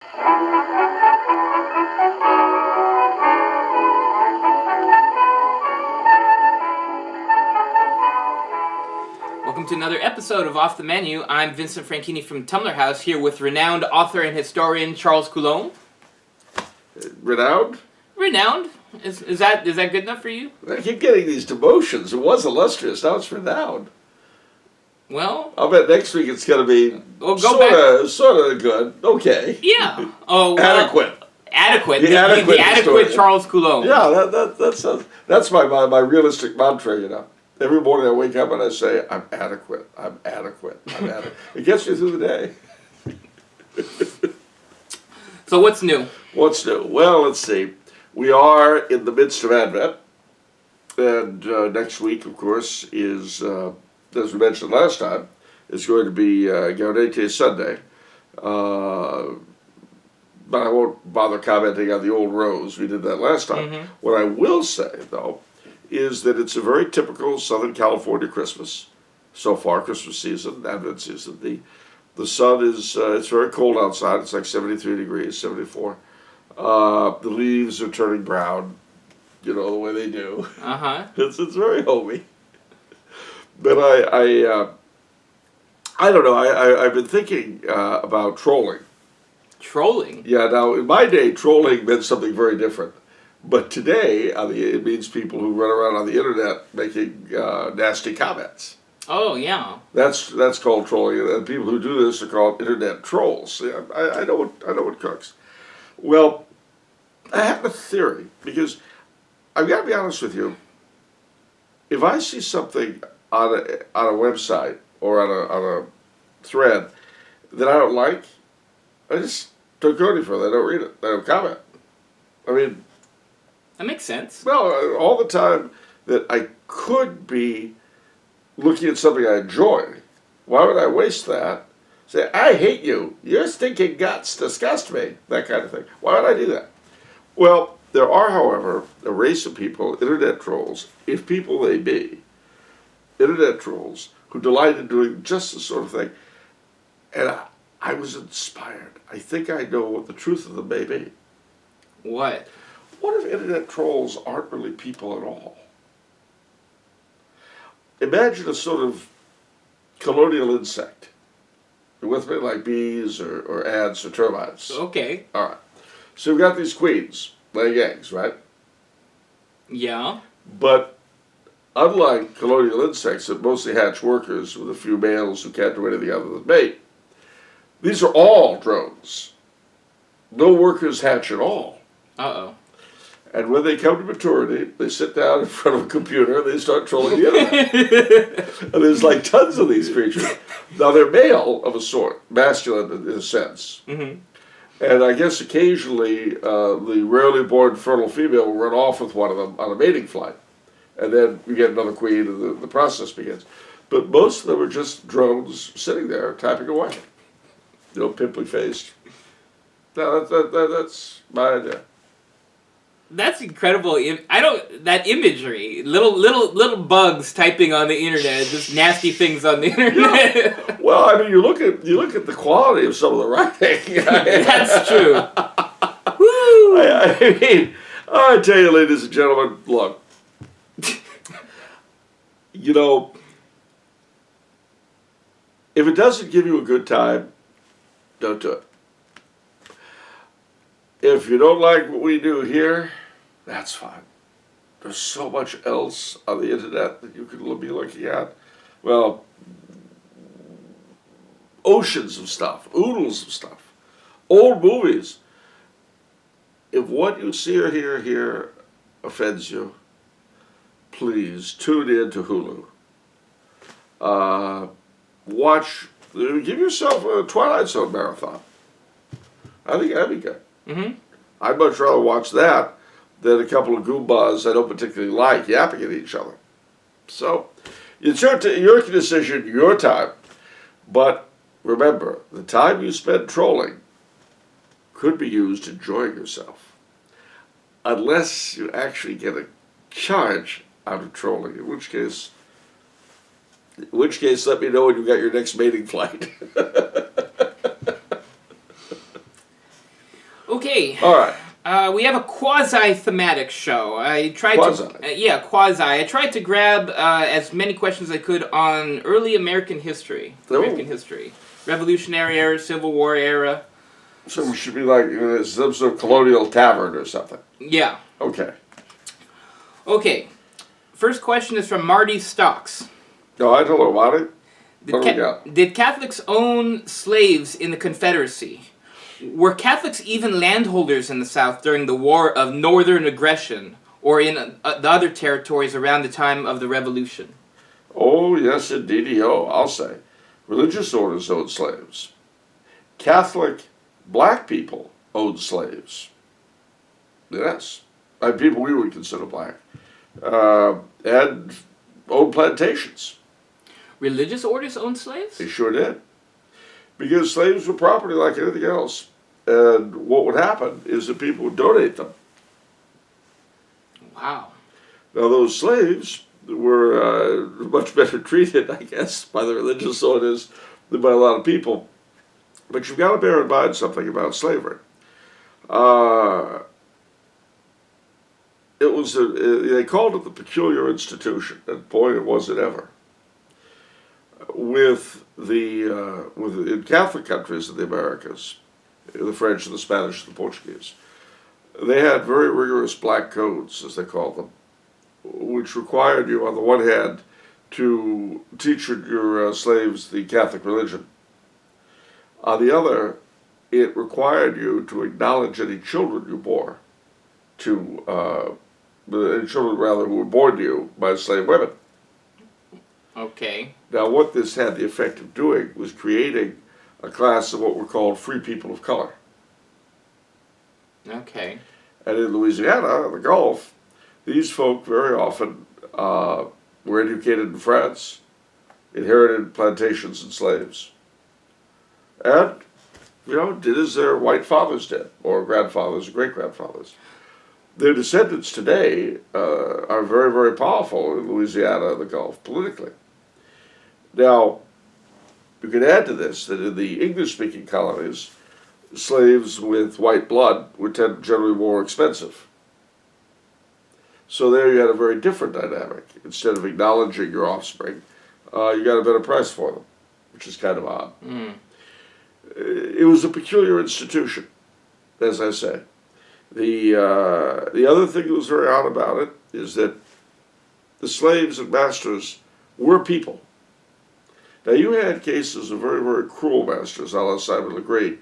Welcome to another episode of Off the Menu. I'm Vincent Franchini from Tumblr House, here with renowned author and historian Charles Coulombe. Renowned? Renowned? Is that good enough for you? I keep getting these demotions. It was illustrious, now it's renowned. Well, I'll bet next week it's going to be sort of good. Okay. Yeah. Oh, adequate. Adequate. The adequate Charles Coulombe. Yeah, that's my realistic mantra, you know. Every morning I wake up and I say, I'm adequate. It gets me through the day. So what's new? What's new? Well, let's see. We are in the midst of Advent. And next week, of course, is, as we mentioned last time, is going to be Gaudete Sunday. But I won't bother commenting on the old rose. We did that last time. Mm-hmm. What I will say, though, is that it's a very typical Southern California Christmas. So far, Christmas season, Advent season. The sun is, it's very cold outside. It's like 73 degrees, 74. The leaves are turning brown, you know, the way they do. Uh-huh. It's very homey. But I don't know, I've been thinking about trolling. Trolling? Yeah, now, in my day, trolling meant something very different. But today, it means people who run around on the internet making nasty comments. Oh, yeah. That's called trolling, and people who do this are called internet trolls. Yeah, I know what cooks. Well, I have a theory, because I've got to be honest with you. If I see something on a website or on a thread that I don't like, I just don't go any further. I don't read it. I don't comment. I mean, that makes sense. Well, all the time that I could be looking at something I enjoy, why would I waste that? Say, I hate you. Your stinking guts disgust me. That kind of thing. Why would I do that? Well, there are, however, a race of people, internet trolls, if people they be, internet trolls, who delight in doing just this sort of thing. And I was inspired. I think I know what the truth of them may be. What? What if internet trolls aren't really people at all? Imagine a sort of colonial insect. You with me? Like bees or ants or termites. Okay. All right. So we've got these queens laying eggs, right? Yeah. But unlike colonial insects that mostly hatch workers with a few males who can't do anything other than mate, these are all drones. No workers hatch at all. Uh-oh. And when they come to maturity, they sit down in front of a computer and they start trolling the internet. And there's like tons of these creatures. Now they're male of a sort, masculine in a sense. Mm-hmm. And I guess occasionally the rarely born fertile female will run off with one of them on a mating flight. And then you get another queen and the process begins. But most of them are just drones sitting there typing away. You know, pimply faced. No, that's my idea. That's incredible. That imagery, little bugs typing on the internet, just nasty things on the internet. Yeah. Well, I mean, you look at the quality of some of the writing. That's true. Woo! I mean, I tell you, ladies and gentlemen, look. You know, if it doesn't give you a good time, don't do it. If you don't like what we do here, that's fine. There's so much else on the internet that you could be looking at. Well, oceans of stuff, oodles of stuff, old movies. If what you see or hear here offends you, please tune in to Hulu. Give yourself a Twilight Zone marathon. I think that'd be good. Mm-hmm. I'd much rather watch that than a couple of Goombas I don't particularly like yapping at each other. So, it's your decision, your time. But remember, the time you spend trolling could be used enjoying yourself. Unless you actually get a charge out of trolling, in which case let me know when you got your next mating flight. Okay. All right. We have a quasi-thematic show. I tried Quasi. to, quasi. I tried to grab as many questions as I could on early American history. Revolutionary era, Civil War era. So we should be like some sort of colonial tavern or something. Yeah. Okay. Okay. First question is from Marty Stocks. No, I don't know about it. What do we got? Did Catholics own slaves in the Confederacy? Were Catholics even landholders in the South during the War of Northern Aggression, or in the other territories around the time of the Revolution? Oh, yes, indeedy. Oh, I'll say. Religious orders owned slaves. Catholic black people owned slaves. Yes. People we would consider black. And owned plantations. Religious orders owned slaves? They sure did. Because slaves were property like anything else. And what would happen is that people would donate them. Wow. Now those slaves were much better treated, I guess, by the religious orders than by a lot of people. But you've got to bear in mind something about slavery. They called it the peculiar institution, and boy, it wasn't ever. In Catholic countries in the Americas, the French and the Spanish and the Portuguese, they had very rigorous black codes, as they called them, which required you, on the one hand, to teach your slaves the Catholic religion. On the other, it required you to acknowledge any children you bore any children, rather, who were born to you by slave women. Okay. Now, what this had the effect of doing was creating a class of what were called free people of color. Okay. And in Louisiana, the Gulf, these folk very often were educated in France, inherited plantations and slaves, and, did as their white fathers did, or grandfathers or great-grandfathers. Their descendants today are very, very powerful in Louisiana and the Gulf politically. Now, you can add to this that in the English-speaking colonies, slaves with white blood were generally more expensive. So there you had a very different dynamic. Instead of acknowledging your offspring, you got a better price for them, which is kind of odd. Mm. It was a peculiar institution, as I say. The other thing that was very odd about it is that the slaves and masters were people. Now, you had cases of very, very cruel masters, a la Simon Legree.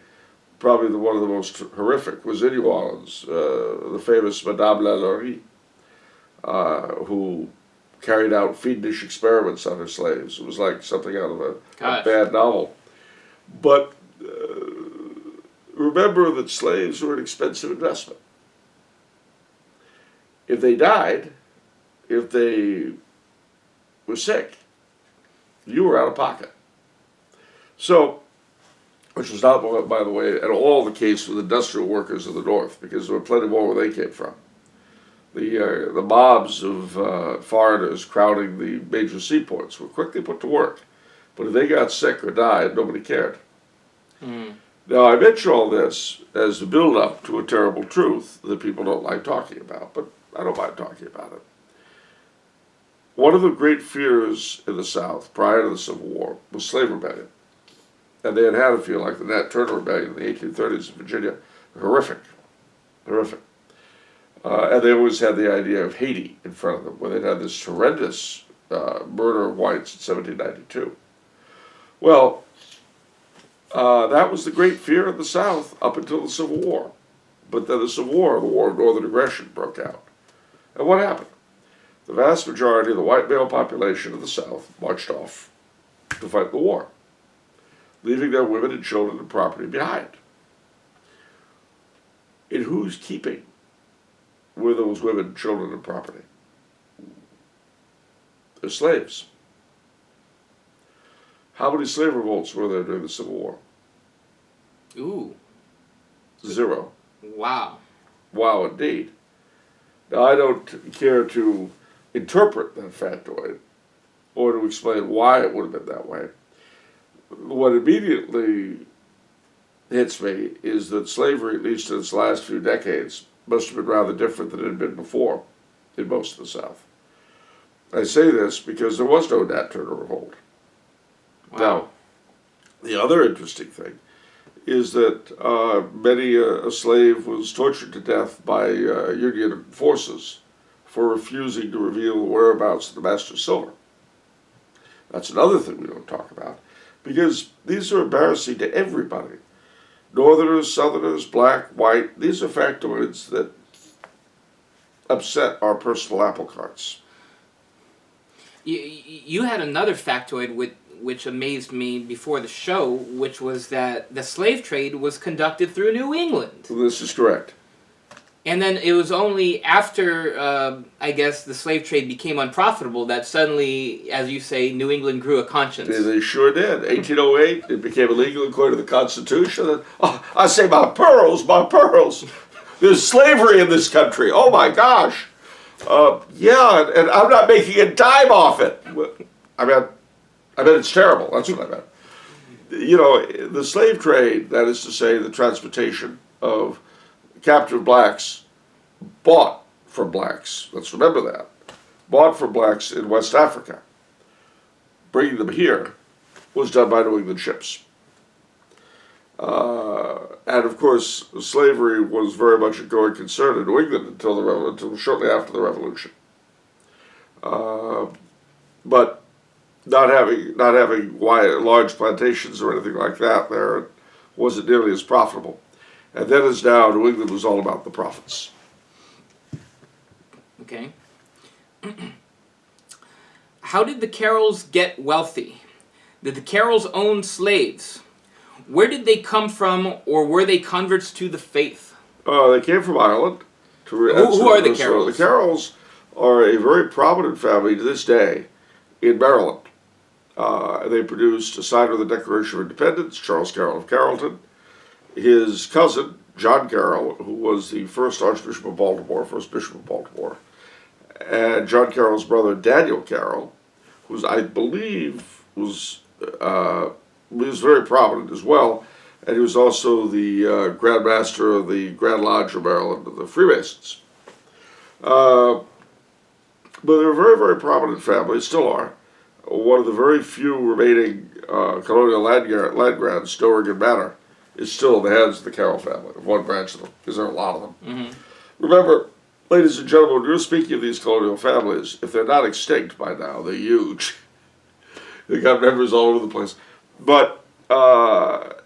Probably one of the most horrific was in New Orleans, the famous Madame Lalaurie, who carried out fiendish experiments on her slaves. It was like something out of a bad novel. But remember that slaves were an expensive investment. If they died, if they were sick, you were out of pocket. So, which was not, by the way, at all the case with industrial workers of the North, because there were plenty more where they came from. The mobs of foreigners crowding the major seaports were quickly put to work. But if they got sick or died, nobody cared. Mm. Now, I mention all this as a build-up to a terrible truth that people don't like talking about, but I don't mind talking about it. One of the great fears in the South prior to the Civil War was slave rebellion. And they had a fear like the Nat Turner Rebellion in the 1830s in Virginia. Horrific. Horrific. And they always had the idea of Haiti in front of them, where they'd had this horrendous murder of whites in 1792. Well, that was the great fear of the South up until the Civil War. But then the Civil War, the War of Northern Aggression, broke out. And what happened? The vast majority of the white male population of the South marched off to fight the war, leaving their women and children and property behind. In whose keeping were those women, children, and property? They're slaves. How many slave revolts were there during the Civil War? Ooh. 0. Wow. Wow, indeed. Now, I don't care to interpret that factoid or to explain why it would have been that way. What immediately hits me is that slavery, at least in its last few decades, must have been rather different than it had been before in most of the South. I say this because there was no Nat Turner revolt. Wow. Now, the other interesting thing is that many a slave was tortured to death by Union forces for refusing to reveal the whereabouts of the master's silver. That's another thing we don't talk about, because these are embarrassing to everybody. Northerners, Southerners, black, white, these are factoids that upset our personal apple carts. You had another factoid which amazed me before the show, which was that the slave trade was conducted through New England. This is correct. And then it was only after, I guess, the slave trade became unprofitable that suddenly, as you say, New England grew a conscience. They sure did. 1808, it became illegal according to the Constitution. And, I say, my pearls, my pearls. There's slavery in this country. Oh my gosh. Yeah, and I'm not making a dime off it. I mean, it's terrible. That's what I meant. You know, the slave trade, that is to say, the transportation of captive blacks, bought from blacks. Let's remember that. Bought from blacks in West Africa. Bringing them here was done by New England ships. And of course, slavery was very much a going concern in New England until shortly after the Revolution. But not having large plantations or anything like that there, it wasn't nearly as profitable. And then as now, New England was all about the profits. Okay. How did the Carrolls get wealthy? Did the Carrolls own slaves? Where did they come from, or were they converts to the faith? They came from Ireland. Who are the Carrolls? The Carrolls are a very prominent family to this day in Maryland. They produced a signer of the Declaration of Independence, Charles Carroll of Carrollton. His cousin, John Carroll, who was the first Archbishop of Baltimore, first Bishop of Baltimore, and John Carroll's brother, Daniel Carroll, who I believe was very prominent as well, and he was also the Grand Master of the Grand Lodge of Maryland of the Freemasons. But they're a very, very prominent family, still are. One of the very few remaining colonial land grants, Dorrigan Manor, is still in the hands of the Carroll family, of one branch of them, because there are a lot of them. Mm-hmm. Remember, ladies and gentlemen, when you're speaking of these colonial families, if they're not extinct by now, they're huge. They got members all over the place. But the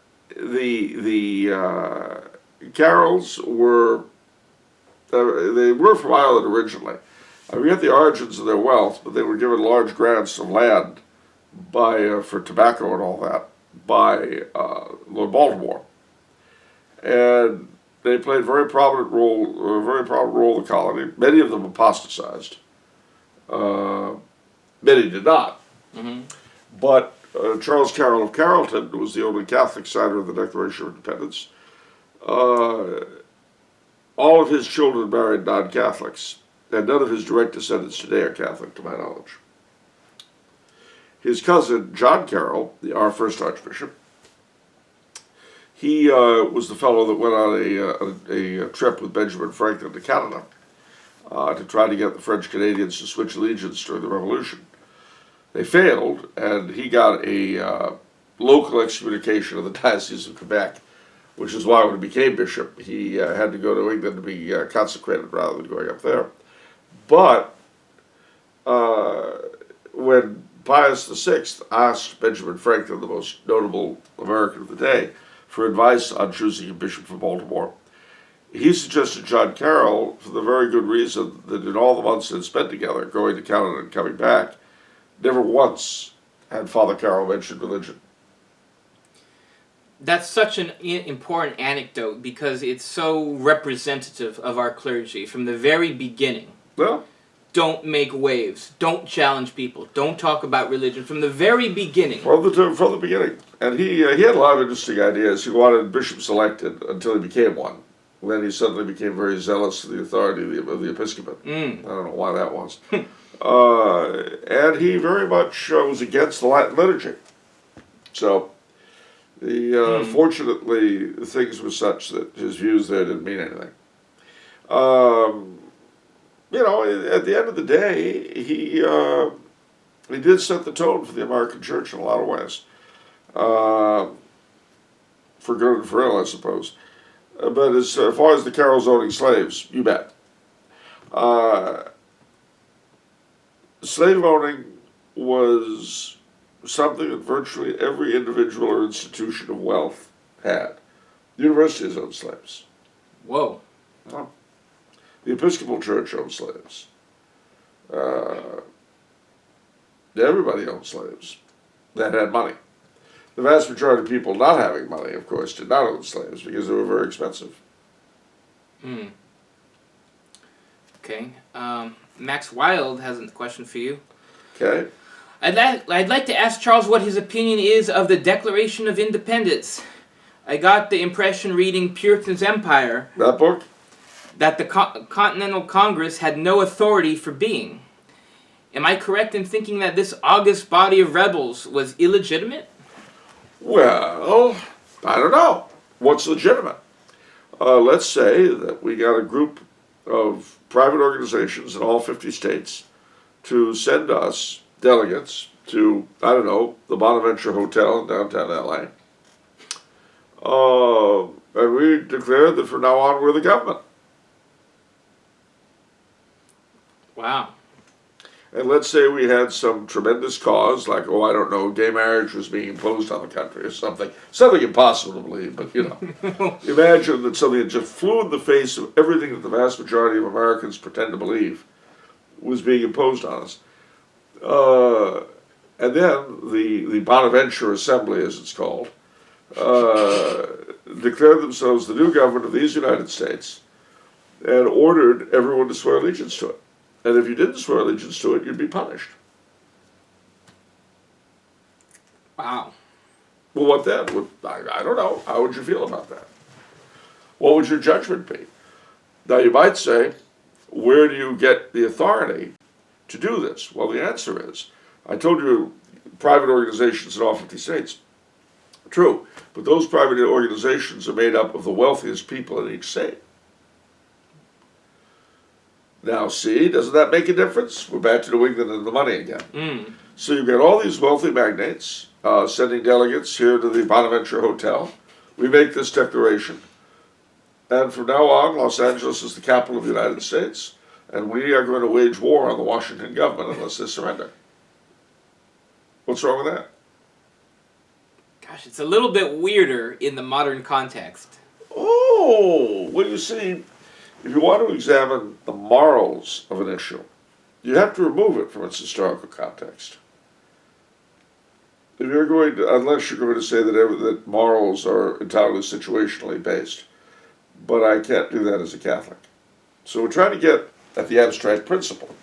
Carrolls were they were from Ireland originally. I forget the origins of their wealth, but they were given large grants of land for tobacco and all that by Lord Baltimore, and they played a very prominent role in the colony. Many of them apostatized. Many did not. Mm-hmm. But Charles Carroll of Carrollton was the only Catholic signer of the Declaration of Independence. All of his children married non-Catholics, and none of his direct descendants today are Catholic, to my knowledge. His cousin, John Carroll, our first Archbishop, he was the fellow that went on a trip with Benjamin Franklin to Canada to try to get the French Canadians to switch allegiance during the Revolution. They failed, and he got a local excommunication of the Diocese of Quebec, which is why when he became bishop, he had to go to England to be consecrated rather than going up there. But when Pius VI asked Benjamin Franklin, the most notable American of the day, for advice on choosing a bishop for Baltimore, he suggested John Carroll for the very good reason that in all the months they'd spent together, going to Canada and coming back, never once had Father Carroll mentioned religion. That's such an important anecdote because it's so representative of our clergy from the very beginning. Well, don't make waves. Don't challenge people. Don't talk about religion from the very beginning. From the beginning. And he had a lot of interesting ideas. He wanted bishops elected until he became one. Then he suddenly became very zealous of the authority of the episcopate. I don't know why that was. And he very much was against the Latin liturgy. So Fortunately, things were such that his views there didn't mean anything. At the end of the day, he did set the tone for the American church in a lot of ways. For good and for ill, I suppose. But as far as the Carrolls owning slaves, you bet. Slave owning was something that virtually every individual or institution of wealth had. Universities owned slaves. Whoa. Oh. The Episcopal Church owned slaves. Everybody owned slaves that had money. The vast majority of people not having money, of course, did not own slaves because they were very expensive. Okay. Max Wild has a question for you. Okay. I'd like to ask Charles what his opinion is of the Declaration of Independence. I got the impression reading Puritan's Empire That book? that the Continental Congress had no authority for being. Am I correct in thinking that this august body of rebels was illegitimate? Well, I don't know. What's legitimate? Let's say that we got a group of private organizations in all 50 states to send us delegates to, I don't know, the Bonaventure Hotel in downtown LA. And we declared that from now on we're the government. Wow. And let's say we had some tremendous cause, like, I don't know, gay marriage was being imposed on the country or something. Something impossible to believe, but, imagine that something that just flew in the face of everything that the vast majority of Americans pretend to believe was being imposed on us. And then the Bonaventure Assembly, as it's called, declared themselves the new government of these United States and ordered everyone to swear allegiance to it. And if you didn't swear allegiance to it, you'd be punished. Wow. Well, what then? I don't know. How would you feel about that? What would your judgment be? Now, you might say, where do you get the authority to do this? Well, the answer is, I told you, private organizations in all 50 states. True, but those private organizations are made up of the wealthiest people in each state. Now, see, doesn't that make a difference? We're back to New England and the money again. So you've got all these wealthy magnates sending delegates here to the Bonaventure Hotel. We make this declaration. And from now on, Los Angeles is the capital of the United States, and we are going to wage war on the Washington government unless they surrender. What's wrong with that? Gosh, it's a little bit weirder in the modern context. Oh, well, you see, if you want to examine the morals of an issue, you have to remove it from its historical context. If you're going to, unless you're going to say that morals are entirely situationally based, but I can't do that as a Catholic. So we're trying to get at the abstract principle.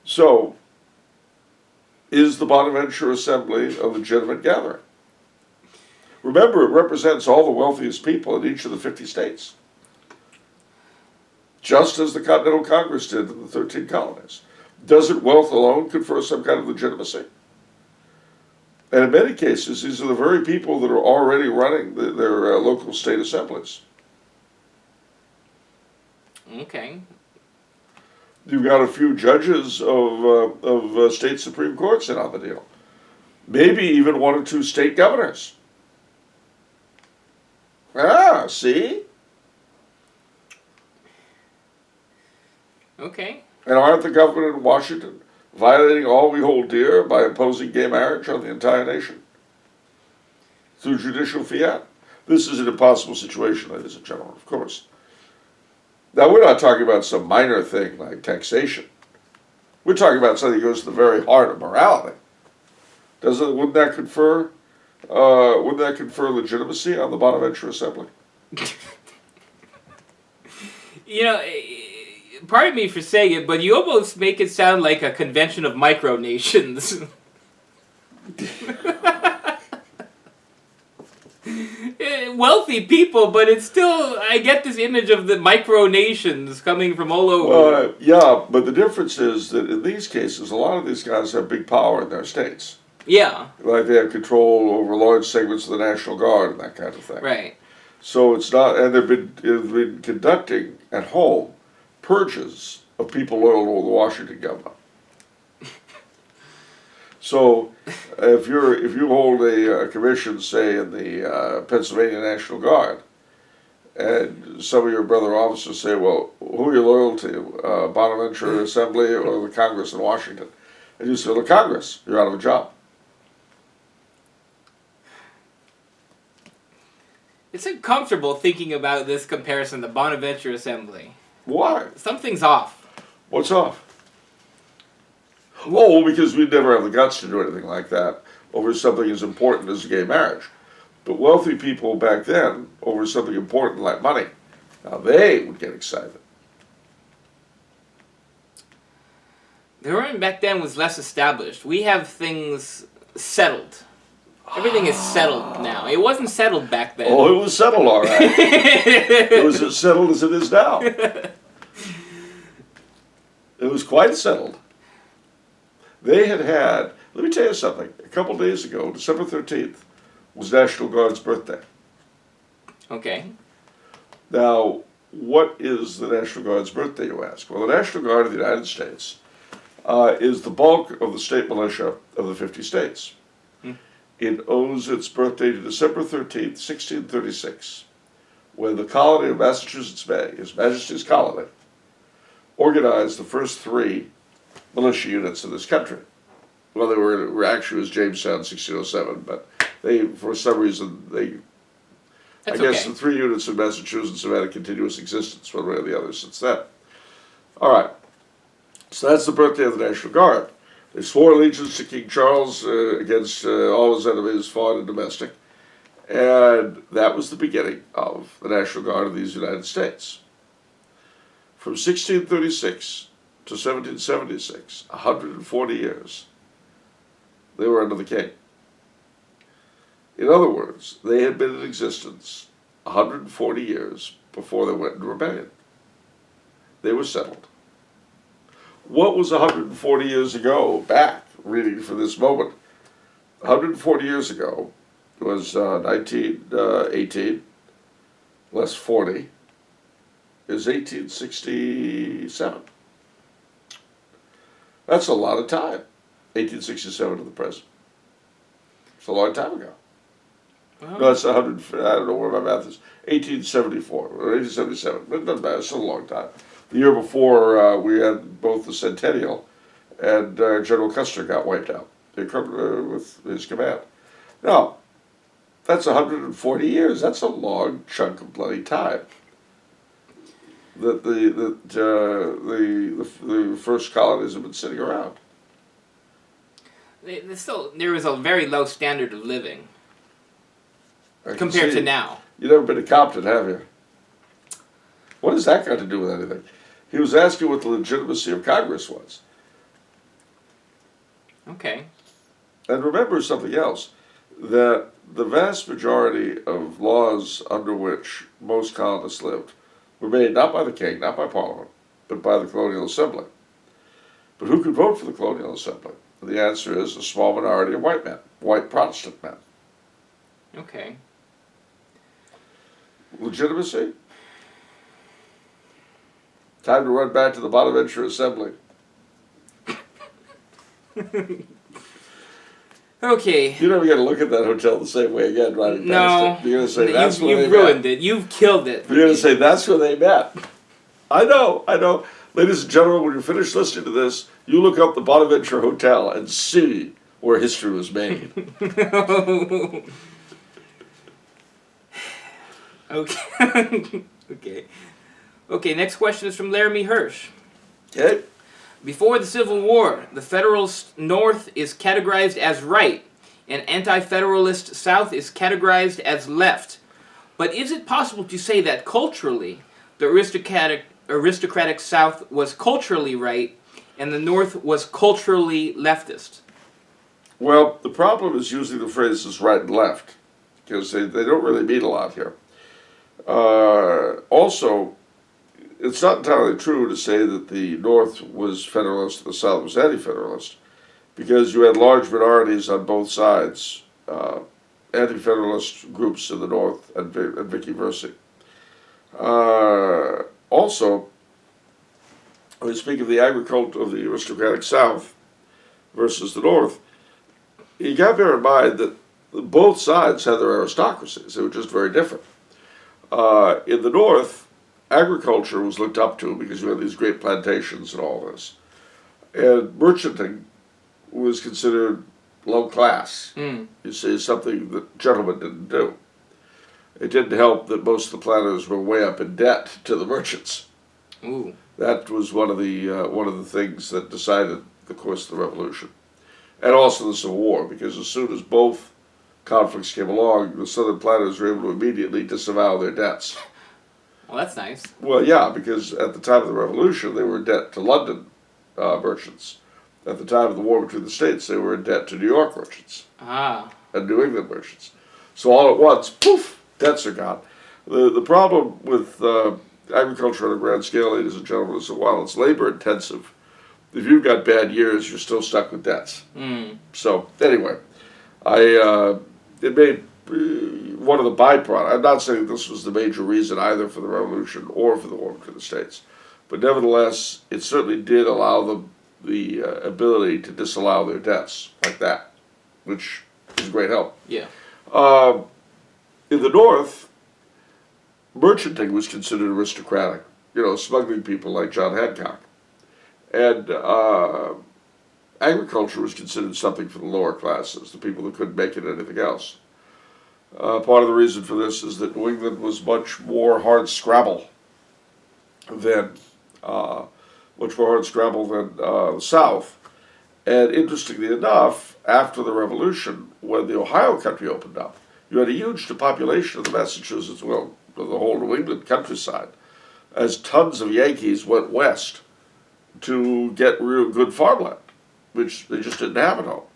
So, is the Bonaventure Assembly a legitimate gathering? Remember, it represents all the wealthiest people in each of the 50 states, just as the Continental Congress did in the 13 colonies. Doesn't wealth alone confer some kind of legitimacy? And in many cases, these are the very people that are already running their local state assemblies. Okay. You've got a few judges of state Supreme Courts in on the deal. Maybe even one or two state governors. Ah, see? Okay. And aren't the government in Washington violating all we hold dear by imposing gay marriage on the entire nation through judicial fiat? This is an impossible situation, ladies and gentlemen, of course. Now, we're not talking about some minor thing like taxation. We're talking about something that goes to the very heart of morality. Wouldn't that confer legitimacy on the Bonaventure Assembly? Pardon me for saying it, but you almost make it sound like a convention of micronations. Wealthy people, but it's still, I get this image of the micronations coming from all over. Yeah, but the difference is that in these cases, a lot of these guys have big power in their states. Yeah. Like they have control over large segments of the National Guard and that kind of thing. Right. So it's not, and they've been conducting at home purges of people loyal to the Washington government. So, if you hold a commission, say in the Pennsylvania National Guard, and some of your brother officers say, "Well, who are you loyal to, Bonaventure Assembly or the Congress in Washington?" And you say, "The Congress." You're out of a job. It's uncomfortable thinking about this comparison, the Bonaventure Assembly. Why? Something's off. What's off? Oh, because we'd never have the guts to do anything like that over something as important as gay marriage. But wealthy people back then, over something important like money, now they would get excited. The government back then was less established. We have things settled. Everything is settled now. It wasn't settled back then. Oh, it was settled, all right. It was as settled as it is now. It was quite settled. They had, let me tell you something, a couple days ago, December 13th, was National Guard's birthday. Okay. Now, what is the National Guard's birthday, you ask? Well, the National Guard of the United States is the bulk of the state militia of the 50 states. It owes its birthday to December 13th, 1636, when the colony of Massachusetts Bay, His Majesty's colony, organized the first 3 militia units in this country. Well, they were actually was Jamestown 1607, but they, for some reason, I guess the 3 units in Massachusetts have had a continuous existence one way or the other since then. All right, so that's the birthday of the National Guard. They swore allegiance to King Charles against all his enemies, foreign and domestic, and that was the beginning of the National Guard of these United States. From 1636 to 1776, 140 years, they were under the king. In other words, they had been in existence 140 years before they went into rebellion. They were settled. What was 140 years ago, back, reading for this moment? 140 years ago was 1918, less 40, is 1867. That's a lot of time, 1867 to the present. It's a long time ago. Well, No, it's 100, I don't know where my math is, 1874 or 1877, but it doesn't matter, it's still a long time. The year before, we had both the Centennial and General Custer got wiped out with his command. Now, that's 140 years. That's a long chunk of bloody time that the first colonies have been sitting around. There was a very low standard of living compared to now. You've never been to Compton, have you? What has that got to do with anything? He was asking what the legitimacy of Congress was. Okay. And remember something else, that the vast majority of laws under which most colonists lived were made not by the king, not by Parliament, but by the Colonial Assembly. But who could vote for the Colonial Assembly? And the answer is a small minority of white men, white Protestant men. Okay. Legitimacy? Time to run back to the Bonaventure Assembly. Okay. You're never going to look at that hotel the same way again driving past it. You're going to say, that's where they met. You've ruined it. You've killed it. You're going to say, that's where they met. I know. Ladies and gentlemen, when you're finished listening to this, you look up the Bonaventure Hotel and see where history was made. Okay. Okay, next question is from Laramie Hirsch. Okay? Before the Civil War, the Federalist North is categorized as right, and Anti-Federalist South is categorized as left. But is it possible to say that culturally, the aristocratic South was culturally right, and the North was culturally leftist? Well, the problem is using the phrases right and left, because they don't really mean a lot here. Also, it's not entirely true to say that the North was Federalist and the South was Anti-Federalist. because you had large minorities on both sides, anti-federalist groups in the north and vice versa. Also, when we speak of the agriculture of the aristocratic South versus the North, you got to bear in mind that both sides had their aristocracies. They were just very different. In the North, agriculture was looked up to because you had these great plantations and all this. And merchanting was considered low class. You see, something that gentlemen didn't do. It didn't help that most of the planters were way up in debt to the merchants. Ooh. That was one of the things that decided the course of the Revolution, and also the Civil War. Because as soon as both conflicts came along, the Southern planters were able to immediately disavow their debts. Well, that's nice. Well, yeah, because at the time of the Revolution, they were in debt to London merchants. At the time of the war between the states, they were in debt to New York merchants and New England merchants. So all at once, poof, debts are gone. The problem with agriculture on a grand scale, ladies and gentlemen, is that while it's labor intensive, if you've got bad years, you're still stuck with debts. So anyway, it made one of the byproducts. I'm not saying this was the major reason either for the Revolution or for the war between the states, but nevertheless, it certainly did allow them the ability to disallow their debts like that, which is a great help. Yeah. In the North, merchanting was considered aristocratic. You know, smuggling people like John Hancock. And agriculture was considered something for the lower classes, the people who couldn't make it anything else. Part of the reason for this is that New England was much more hard scrabble than the South. And interestingly enough, after the Revolution, when the Ohio country opened up, you had a huge depopulation of the Massachusetts, well, the whole New England countryside, as tons of Yankees went west to get real good farmland, which they just didn't have at home.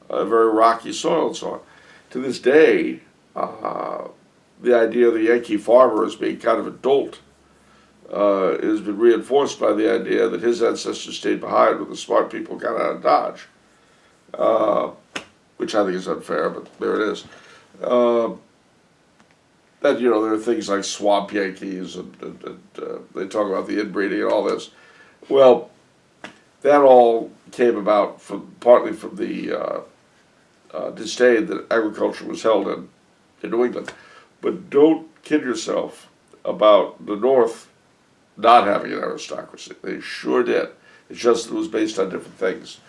Very rocky soil and so on. To this day, the idea of the Yankee farmer as being kind of a dolt has been reinforced by the idea that his ancestors stayed behind when the smart people got out of Dodge, which I think is unfair, but there it is. That, you know, there are things like swamp Yankees, and they talk about the inbreeding and all this. Well, that all came about partly from the disdain that agriculture was held in New England. But don't kid yourself about the North not having an aristocracy. They sure did. It's just that it was based on different things.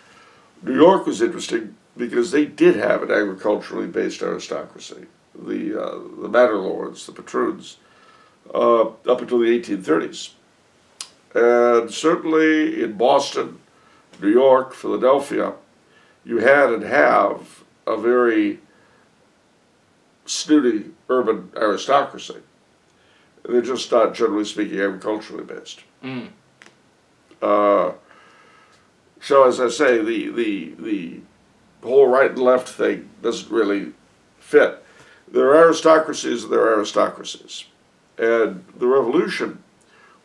New York was interesting because they did have an agriculturally based aristocracy. The manor lords, the patroons, up until the 1830s. And certainly in Boston, New York, Philadelphia, you had and have a very snooty urban aristocracy. They're just not, generally speaking, agriculturally based. So as I say, the whole right and left thing doesn't really fit. There are aristocracies and there are aristocracies. And the Revolution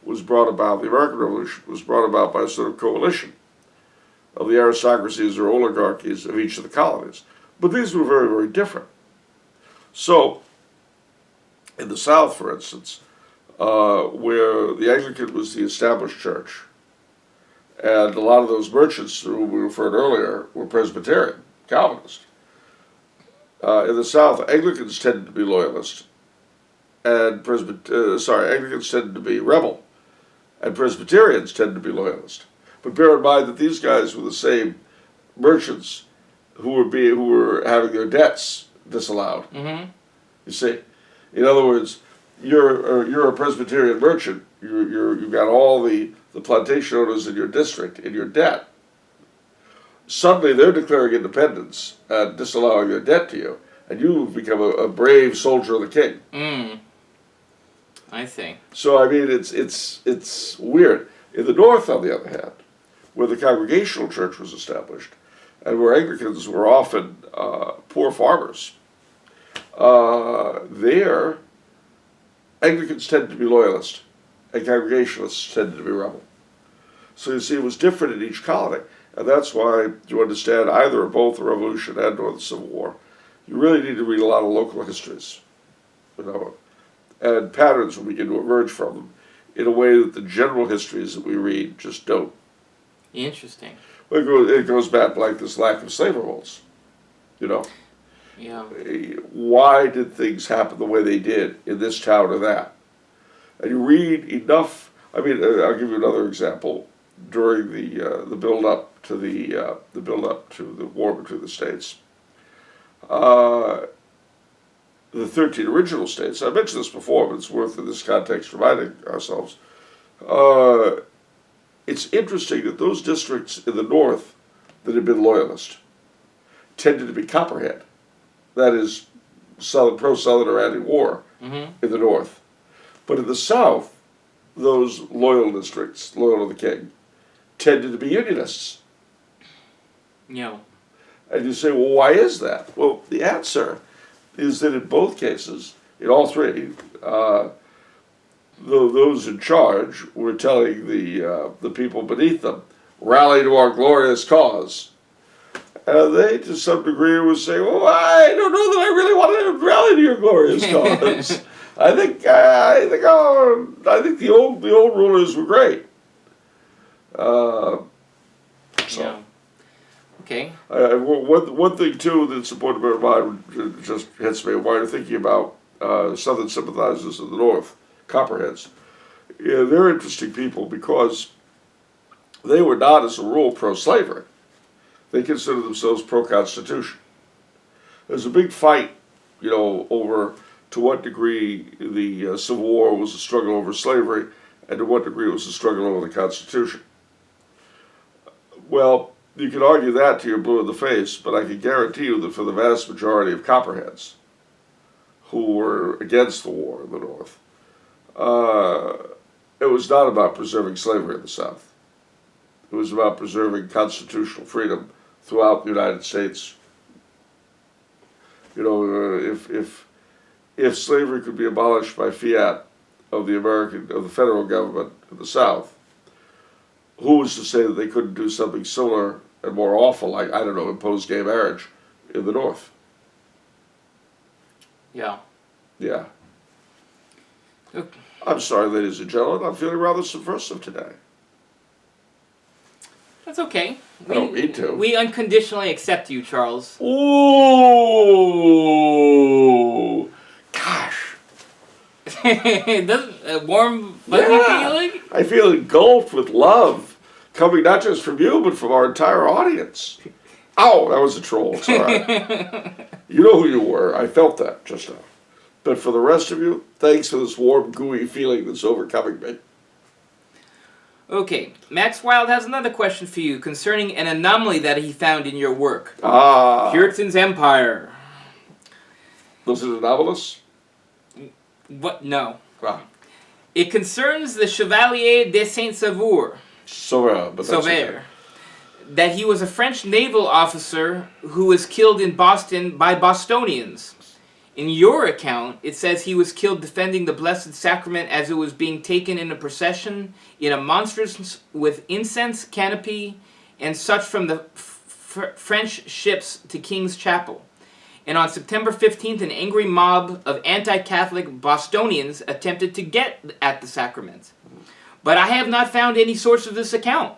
was brought about, the American Revolution was brought about by a sort of coalition of the aristocracies or oligarchies of each of the colonies. But these were very, very different. So, in the South, for instance, where the Anglican was the established church, and a lot of those merchants whom we referred earlier were Presbyterian, Calvinist. In the South, Anglicans tended to be loyalist, and Anglicans tended to be rebel, and Presbyterians tended to be loyalist. But bear in mind that these guys were the same merchants who were having their debts disallowed. You see, in other words, you're a Presbyterian merchant. You've got all the plantation owners in your district in your debt. Suddenly they're declaring independence and disallowing their debt to you, and you've become a brave soldier of the king. I see. So I mean, it's weird. In the North, on the other hand, where the Congregational Church was established, and where Anglicans were often poor farmers, there Anglicans tended to be loyalist, and Congregationalists tended to be rebel. So you see, it was different in each colony. And that's why, to understand either or both the Revolution and or the Civil War, you really need to read a lot of local histories, and patterns will begin to emerge from them in a way that the general histories that we read just don't. Interesting. It goes back like this lack of slave revolts, Yeah. Why did things happen the way they did in this town or that? And you read enough. I mean, I'll give you another example. During the build up to the war between the states, the 13 original states. I mentioned this before, but it's worth in this context reminding ourselves. It's interesting that those districts in the north that had been loyalist tended to be Copperhead, that is, pro-Southern or anti-war in the north. But in the south, those loyal districts, loyal to the king, tended to be Unionists. Yeah. And you say, well, why is that? Well, the answer is that in both cases, in all three, those in charge were telling the people beneath them, rally to our glorious cause. And they, to some degree, would say, well, I don't know that I really want to rally to your glorious cause. I think the old rulers were great. Yeah. Okay. One thing too that's important to bear in mind, just hits me while you're thinking about Southern sympathizers in the North, Copperheads. Yeah, they're interesting people because they were not, as a rule, pro-slavery. They considered themselves pro-Constitution. There's a big fight, over to what degree the Civil War was a struggle over slavery and to what degree it was a struggle over the Constitution. Well, you can argue that till you're blue in the face, but I can guarantee you that for the vast majority of Copperheads who were against the war in the North, it was not about preserving slavery in the South. It was about preserving constitutional freedom throughout the United States. If slavery could be abolished by fiat of the federal government in the South, who was to say that they couldn't do something similar and more awful, like, I don't know, impose gay marriage in the North? Yeah. Yeah. Okay. I'm sorry, ladies and gentlemen, I'm feeling rather subversive today. That's okay. I don't mean to. We unconditionally accept you, Charles. Ooh! Gosh. Doesn't a warm, fuzzy feeling? I feel engulfed with love, coming not just from you, but from our entire audience. Ow, that was a troll. It's all right. You know who you were. I felt that just now. But for the rest of you, thanks for this warm, gooey feeling that's overcoming me. Okay, Max Wilde has another question for you concerning an anomaly that he found in your work. Puritan's Empire. Was it anomalous? What? No. Ah. It concerns the Chevalier de Saint-Sauveur. Sauveur, but that's okay. That he was a French naval officer who was killed in Boston by Bostonians. In your account, it says he was killed defending the Blessed Sacrament as it was being taken in a procession in a monstrous with incense, canopy, and such from the French ships to King's Chapel. And on September 15th, an angry mob of anti-Catholic Bostonians attempted to get at the sacrament. But I have not found any source of this account.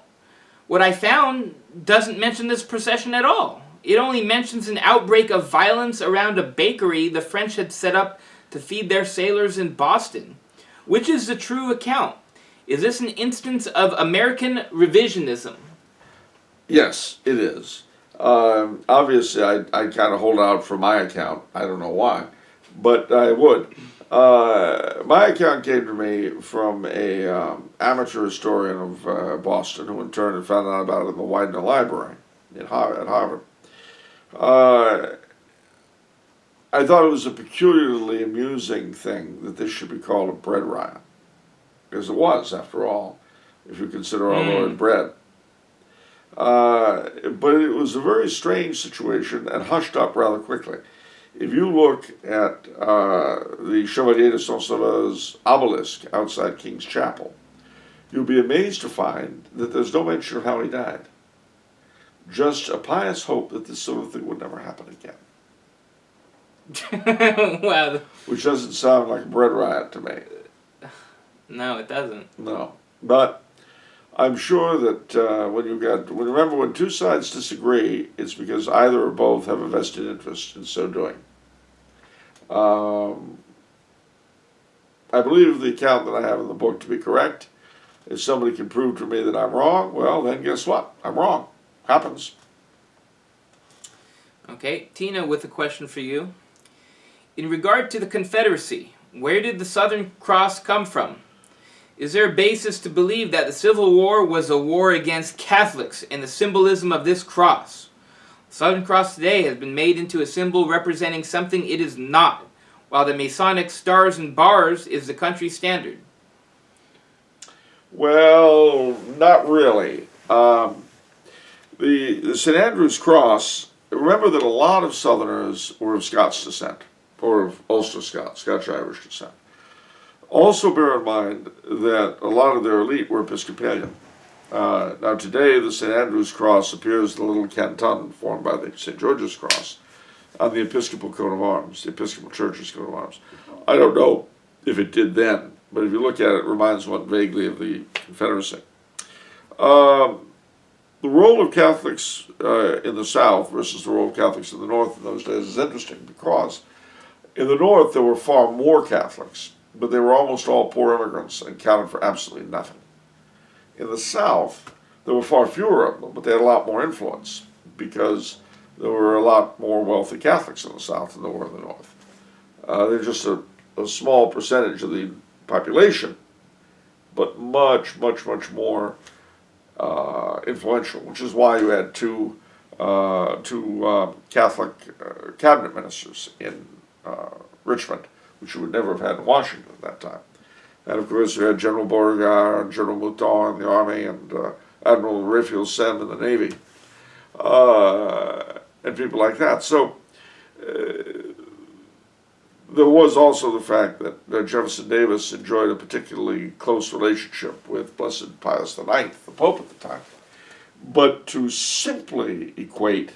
What I found doesn't mention this procession at all. It only mentions an outbreak of violence around a bakery the French had set up to feed their sailors in Boston. Which is the true account? Is this an instance of American revisionism? Yes, it is. Obviously, I kind of hold out for my account. I don't know why, but I would. My account came to me from a amateur historian of Boston, who in turn had found out about it in the Widener Library at Harvard. I thought it was a peculiarly amusing thing that this should be called a bread riot, because it was, after all, if you consider our Lord bread. But it was a very strange situation and hushed up rather quickly. If you look at the Chevalier de Saint-Sauveur's obelisk outside King's Chapel, you'll be amazed to find that there's no mention of how he died. just a pious hope that this sort of thing would never happen again. Wow. Which doesn't sound like a bread riot to me. No, it doesn't. No. But I'm sure that remember when two sides disagree, it's because either or both have a vested interest in so doing. I believe the account that I have in the book to be correct. If somebody can prove to me that I'm wrong, well, then guess what? I'm wrong. Happens. Okay, Tina with a question for you. In regard to the Confederacy, where did the Southern Cross come from? Is there a basis to believe that the Civil War was a war against Catholics in the symbolism of this cross? The Southern Cross today has been made into a symbol representing something it is not, while the Masonic stars and bars is the country standard. Well, not really. The St. Andrew's Cross, remember that a lot of Southerners were of Scots descent, or of Ulster Scots, Scotch-Irish descent. Also bear in mind that a lot of their elite were Episcopalian. Now today the St. Andrew's Cross appears in the little canton formed by the St. George's Cross on the Episcopal coat of arms, the Episcopal Church's coat of arms. I don't know if it did then, but if you look at it, it reminds one vaguely of the Confederacy. The role of Catholics in the South versus the role of Catholics in the North in those days is interesting because in the North there were far more Catholics, but they were almost all poor immigrants and counted for absolutely nothing. In the South, there were far fewer of them, but they had a lot more influence because there were a lot more wealthy Catholics in the South than there were in the North. They're just a small percentage of the population, but much, much, much more influential, which is why you had two Catholic cabinet ministers in Richmond, which you would never have had in Washington at that time. And of course you had General Beauregard and General Mouton in the Army and Admiral Raphael Semmes in the Navy, and people like that. So there was also the fact that Jefferson Davis enjoyed a particularly close relationship with Blessed Pius IX, the Pope at the time. But to simply equate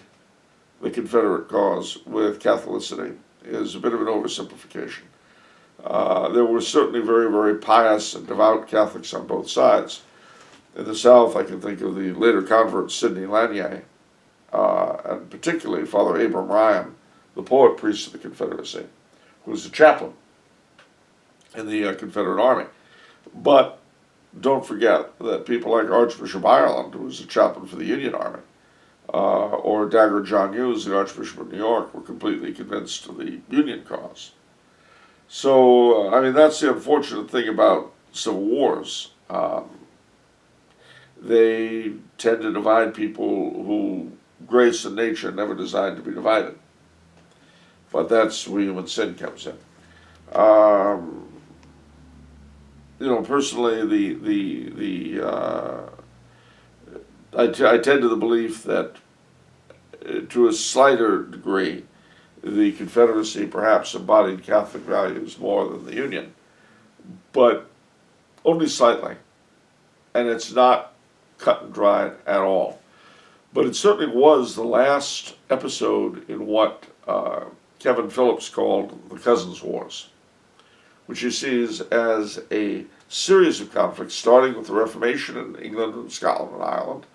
the Confederate cause with Catholicity is a bit of an oversimplification. There were certainly very, very pious and devout Catholics on both sides. In the South, I can think of the later convert Sidney Lanier, and particularly Father Abram Ryan, the poet priest of the Confederacy, who was a chaplain in the Confederate Army. But don't forget that people like Archbishop Ireland, who was a chaplain for the Union Army, or Dagger John Hughes, the Archbishop of New York, were completely convinced of the Union cause. So, I mean, that's the unfortunate thing about civil wars. They tend to divide people who grace and nature never designed to be divided. But that's where human sin comes in. Personally, I tend to the belief that, to a slighter degree, the Confederacy perhaps embodied Catholic values more than the Union, but only slightly. And it's not cut and dried at all. But it certainly was the last episode in what Kevin Phillips called the Cousins' Wars, which he sees as a series of conflicts starting with the Reformation in England and Scotland and Ireland,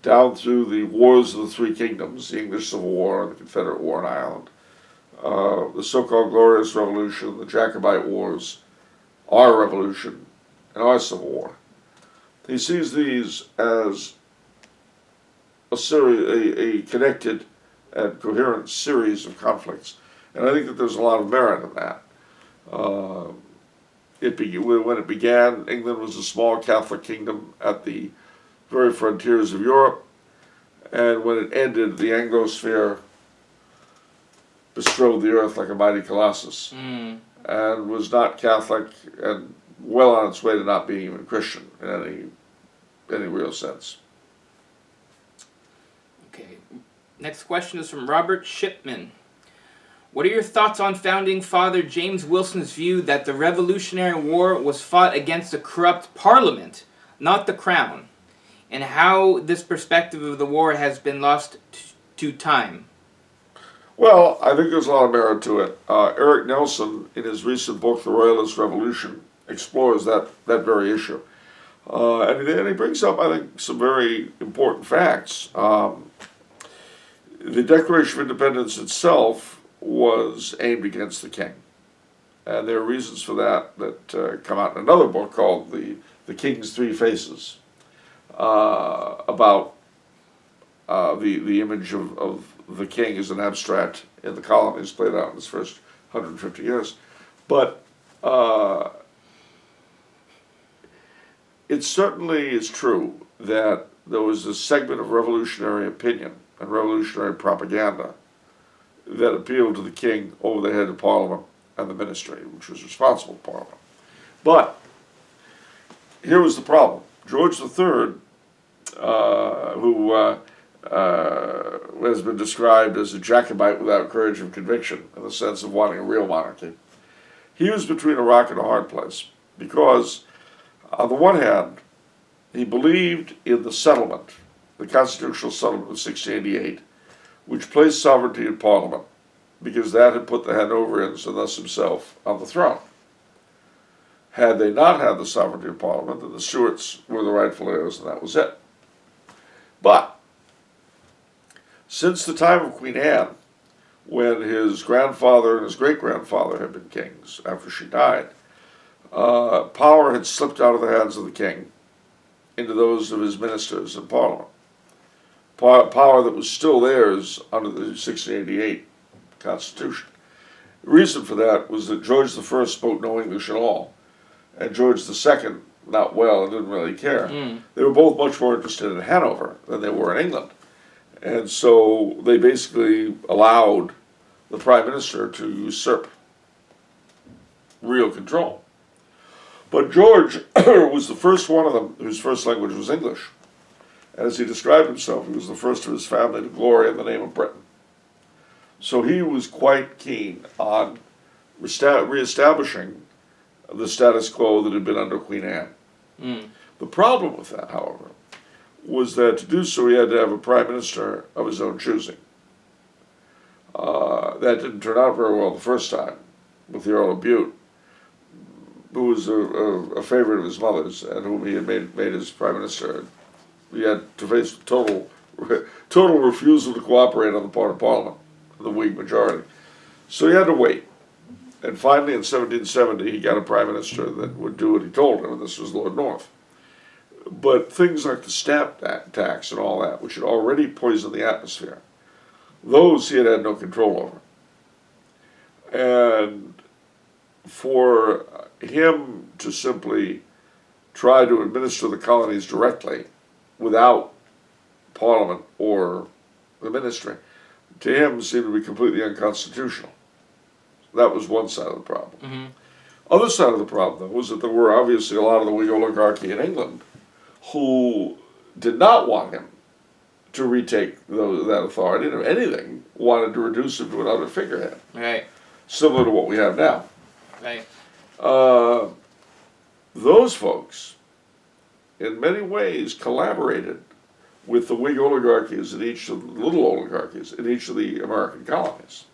down through the Wars of the Three Kingdoms, the English Civil War and the Confederate War in Ireland, the so-called Glorious Revolution, the Jacobite Wars, our Revolution, and our Civil War. He sees these as a connected and coherent series of conflicts, and I think that there's a lot of merit in that. When it began, England was a small Catholic kingdom at the very frontiers of Europe, and when it ended, the Anglosphere bestrode the earth like a mighty colossus, and was not Catholic, and well on its way to not being even Christian in any real sense. Okay. Next question is from Robert Shipman. What are your thoughts on founding Father James Wilson's view that the Revolutionary War was fought against a corrupt Parliament, not the Crown? and how this perspective of the war has been lost to time? Well, I think there's a lot of merit to it. Eric Nelson, in his recent book, The Royalist Revolution, explores that very issue. And he brings up, I think, some very important facts. The Declaration of Independence itself was aimed against the king. And there are reasons for that come out in another book called The King's Three Faces, about the image of the king as an abstract in the colonies played out in his first 150 years. But it certainly is true that there was a segment of revolutionary opinion and revolutionary propaganda that appealed to the king over the head of Parliament and the ministry, which was responsible for Parliament. But here was the problem. George III, who has been described as a Jacobite without courage of conviction, in the sense of wanting a real monarchy, he was between a rock and a hard place, because on the one hand, he believed in the settlement, the constitutional settlement of 1688, which placed sovereignty in Parliament, because that had put the Hanoverians, and thus himself, on the throne. Had they not had the sovereignty of Parliament, then the Stuarts were the rightful heirs, and that was it. But since the time of Queen Anne, when his grandfather and his great-grandfather had been kings after she died, power had slipped out of the hands of the king into those of his ministers in Parliament. Power that was still theirs under the 1688 Constitution. The reason for that was that George I spoke no English at all, and George II not well and didn't really care. They were both much more interested in Hanover than they were in England. And so they basically allowed the Prime Minister to usurp real control. But George was the first one of them whose first language was English. And as he described himself, he was the first of his family to glory in the name of Britain. So he was quite keen on reestablishing the status quo that had been under Queen Anne. The problem with that, however, was that to do so he had to have a prime minister of his own choosing. That didn't turn out very well the first time with the Earl of Bute, who was a favorite of his mother's and whom he had made his prime minister. He had to face total refusal to cooperate on the part of Parliament, the Whig majority. So he had to wait. And finally, in 1770, he got a prime minister that would do what he told him, and this was Lord North. But things like the stamp tax and all that, which had already poisoned the atmosphere, those he had had no control over. And for him to simply try to administer the colonies directly without Parliament or the ministry, to him seemed to be completely unconstitutional. That was one side of the problem. Other side of the problem, though, was that there were obviously a lot of the Whig oligarchy in England who did not want him to retake that authority, and if anything, wanted to reduce him to another figurehead. Right. Similar to what we have now. Right. Those folks, in many ways, collaborated with the Whig oligarchies and each of the little oligarchies in each of the American colonies.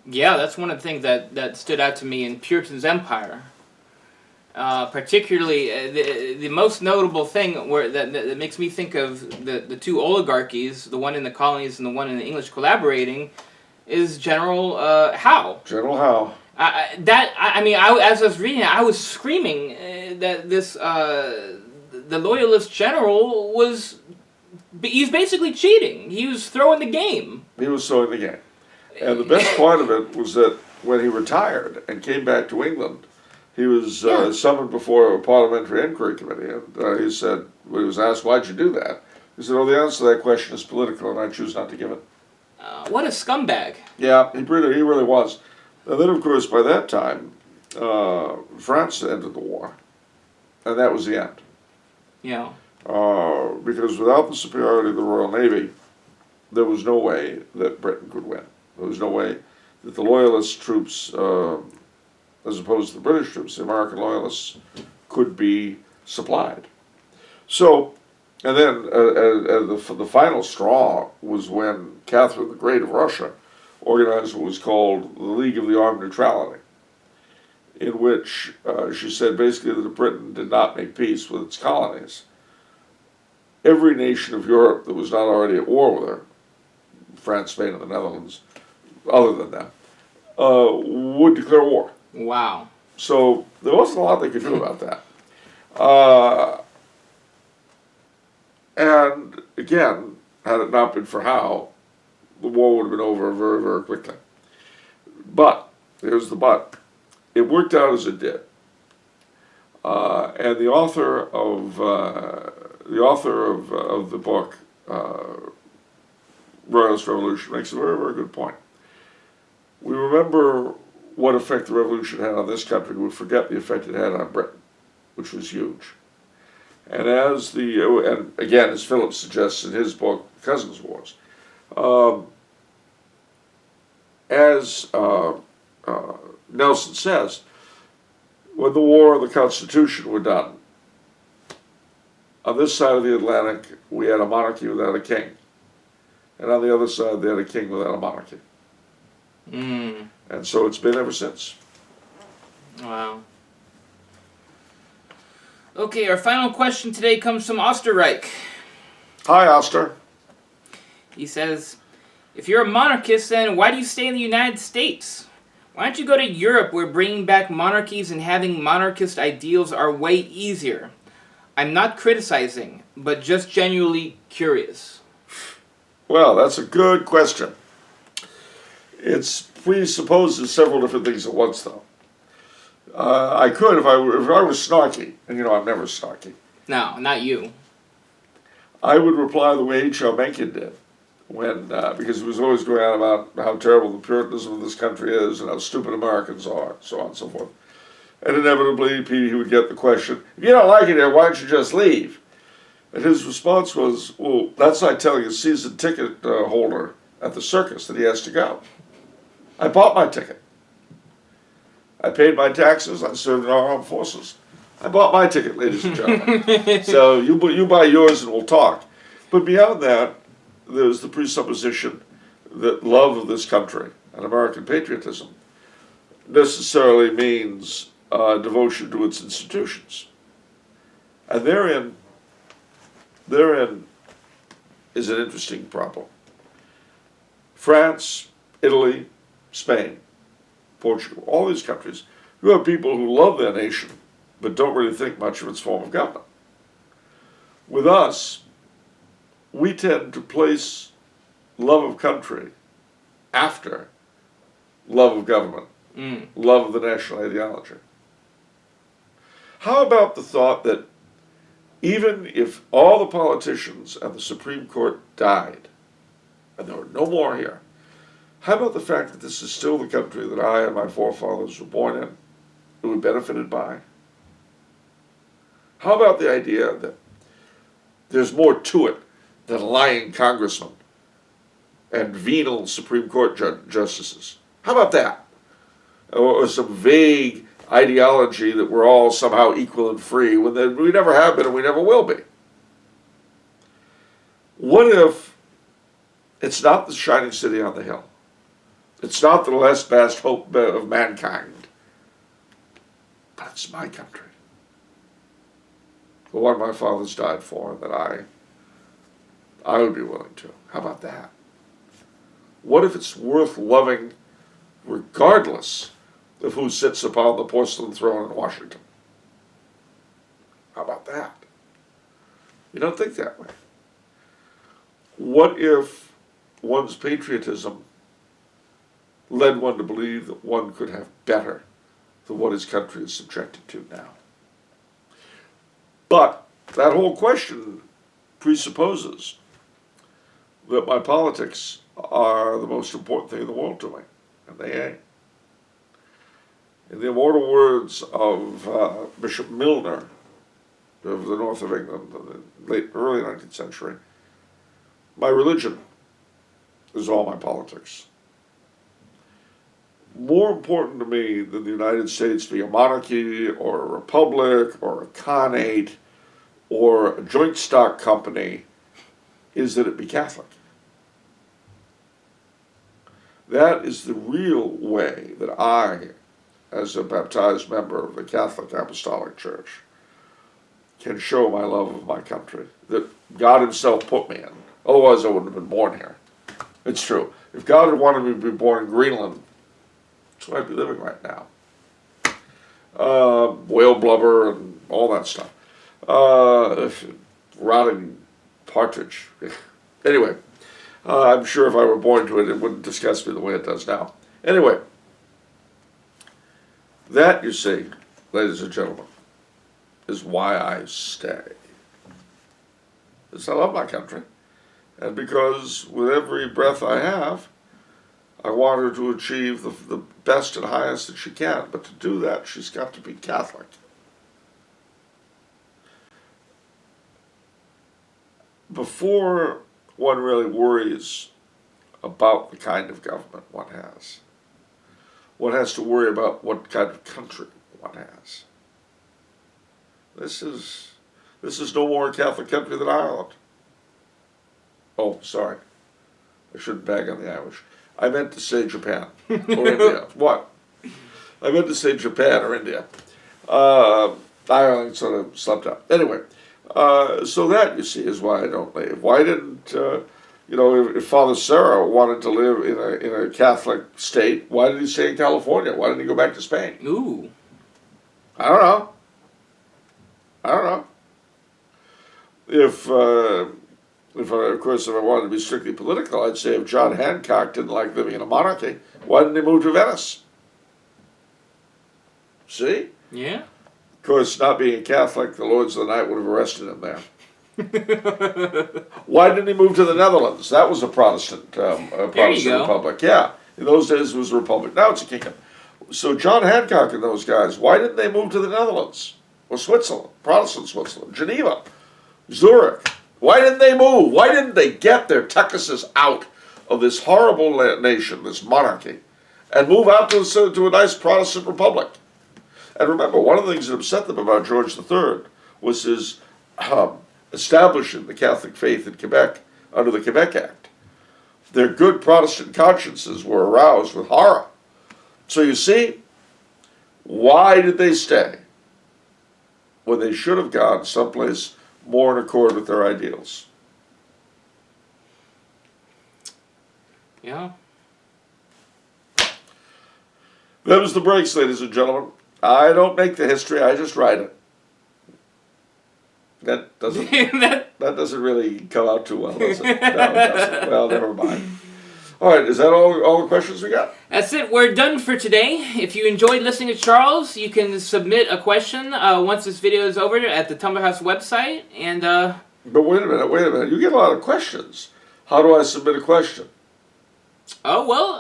Yeah, that's one of the things that stood out to me in Puritan's empire. Particularly, the most notable thing that makes me think of the two oligarchies, the one in the colonies and the one in the English collaborating, is General Howe. General Howe. As I was reading it, I was screaming that the loyalist general he's basically cheating. He was throwing the game. He was throwing the game. And the best part of it was that when he retired and came back to England, he was summoned before a parliamentary inquiry committee, and he said, when he was asked, why'd you do that? He said, the answer to that question is political, and I choose not to give it. What a scumbag. Yeah, he really was. And then, of course, by that time, France ended the war, and that was the end. Yeah. Because without the superiority of the Royal Navy, there was no way that Britain could win. There was no way that the Loyalist troops, as opposed to the British troops, the American Loyalists, could be supplied. So And then the final straw was when Catherine the Great of Russia organized what was called the League of the Armed Neutrality, in which she said basically that if Britain did not make peace with its colonies, every nation of Europe that was not already at war with her, France, Spain, and the Netherlands, other than them, would declare war. Wow. So there wasn't a lot they could do about that. And again, had it not been for Howe, the war would have been over very, very quickly. But, here's the but, it worked out as it did. And the author of the book, Royalist Revolution, makes a very, very good point. We remember what effect the revolution had on this country. We forget the effect it had on Britain, which was huge. And and again, as Phillips suggests in his book, Cousins' Wars, as Nelson says, when the War of the Constitution were done, on this side of the Atlantic, we had a monarchy without a king. And on the other side, they had a king without a monarchy. Mm. And so it's been ever since. Wow. Okay, our final question today comes from Osterreich. Hi, Oster. He says, if you're a monarchist, then why do you stay in the United States? Why don't you go to Europe, where bringing back monarchies and having monarchist ideals are way easier? I'm not criticizing, but just genuinely curious. Well, that's a good question. It presupposes several different things at once, though. I could, if I was snarky, and you know I'm never snarky, No, not you. I would reply the way H.L. Mencken did, because he was always going on about how terrible the Puritanism of this country is and how stupid Americans are, so on and so forth. And inevitably, he would get the question, if you don't like it here, why don't you just leave? And his response was, well, that's like telling a season ticket holder at the circus that he has to go. I bought my ticket. I paid my taxes. I served in our armed forces. I bought my ticket, ladies and gentlemen. So you buy yours and we'll talk. But beyond that, there's the presupposition that love of this country and American patriotism necessarily means devotion to its institutions. And therein is an interesting problem. France, Italy, Spain, Portugal, all these countries, you have people who love their nation but don't really think much of its form of government. With us, we tend to place love of country after love of government, love of the national ideology. How about the thought that even if all the politicians and the Supreme Court died, and there were no more here, how about the fact that this is still the country that I and my forefathers were born in, that we benefited by? How about the idea that there's more to it than lying congressmen and venal Supreme Court justices? How about that? Or some vague ideology that we're all somehow equal and free, when we never have been and we never will be. What if it's not the shining city on the hill? It's not the last vast hope of mankind, but it's my country. The one my fathers died for, that I would be willing to. How about that? What if it's worth loving regardless of who sits upon the porcelain throne in Washington? How about that? You don't think that way. What if one's patriotism led one to believe that one could have better than what his country is subjected to now? But that whole question presupposes that my politics are the most important thing in the world to me, and they ain't. In the immortal words of Bishop Milner of the north of England in the early 19th century, my religion is all my politics. More important to me than the United States be a monarchy or a republic or a khanate or a joint stock company is that it be Catholic. That is the real way that I, as a baptized member of the Catholic Apostolic Church, can show my love of my country, that God himself put me in. Otherwise I wouldn't have been born here. It's true. If God had wanted me to be born in Greenland, that's where I'd be living right now. Whale blubber and all that stuff. Rotting partridge. Anyway, I'm sure if I were born to it, it wouldn't disgust me the way it does now. Anyway, that, you see, ladies and gentlemen, is why I stay. Because I love my country. And because with every breath I have, I want her to achieve the best and highest that she can. But to do that, she's got to be Catholic. Before one really worries about the kind of government one has to worry about what kind of country one has. This is no more a Catholic country than Ireland. Oh, sorry. I shouldn't bag on the Irish. I meant to say Japan or India. What? I meant to say Japan or India. Ireland sort of slept up. Anyway, so that, you see, is why I don't leave. Why didn't, if Father Serra wanted to live in a Catholic state, why did he stay in California? Why didn't he go back to Spain? Ooh. I don't know. If I wanted to be strictly political, I'd say if John Hancock didn't like living in a monarchy, why didn't he move to Venice? See? Yeah. Of course, not being a Catholic, the Lords of the Night would have arrested him there. Why didn't he move to the Netherlands? That was a Protestant republic. Yeah, in those days it was a republic. Now it's a kingdom. So John Hancock and those guys, why didn't they move to the Netherlands? Or Switzerland, Protestant Switzerland, Geneva, Zurich? Why didn't they move? Why didn't they get their tuckuses out of this horrible nation, this monarchy, and move out to a nice Protestant republic? And remember, one of the things that upset them about George III was his establishing the Catholic faith in Quebec under the Quebec Act. Their good Protestant consciences were aroused with horror. So you see, why did they stay when they should have gone someplace more in accord with their ideals? Yeah. That was the breaks, ladies and gentlemen. I don't make the history, I just write it. That doesn't really come out too well, does it? No, it doesn't. Well, never mind. All right, is that all the questions we got? That's it. We're done for today. If you enjoyed listening to Charles, you can submit a question once this video is over at the Tumblr House website. And But wait a minute. You get a lot of questions. How do I submit a question? Oh, well,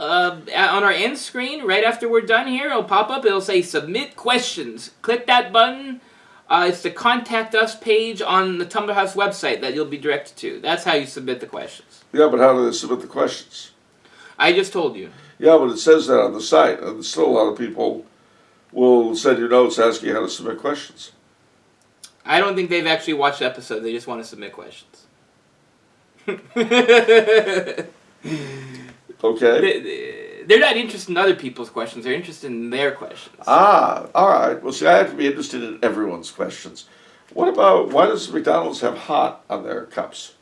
on our end screen, right after we're done here, it'll pop up. It'll say Submit Questions. Click that button. It's the Contact Us page on the Tumblr House website that you'll be directed to. That's how you submit the questions. Yeah, but how do they submit the questions? I just told you. Yeah, but it says that on the site, and still a lot of people will send you notes asking you how to submit questions. I don't think they've actually watched the episode. They just want to submit questions. Okay. They're not interested in other people's questions. They're interested in their questions. Ah, all right. Well, see, I have to be interested in everyone's questions. What about, why does McDonald's have hot on their cups?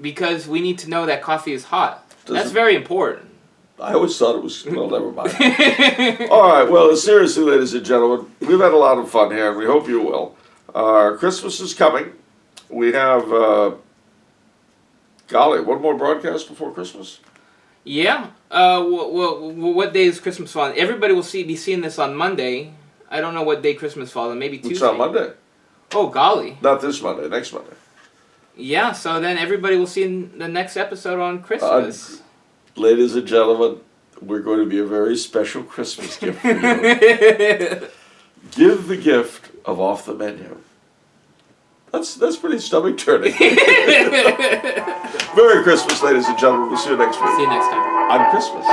Because we need to know that coffee is hot. That's it? very important. I always thought it was, well, never mind. All right, well, seriously, ladies and gentlemen, we've had a lot of fun here, and we hope you will. Christmas is coming. We have, golly, one more broadcast before Christmas? Yeah. What day is Christmas fall? Everybody will be seeing this on Monday. I don't know what day Christmas falls on. Maybe Tuesday. It's on Monday. Oh, golly. Not this Monday, next Monday. Yeah, so then everybody will see the next episode on Christmas. Ladies and gentlemen, we're going to be a very special Christmas gift for you. Give the gift of Off the Menu. That's pretty stomach turning. Merry Christmas, ladies and gentlemen. We'll see you next week. See you next time. On Christmas.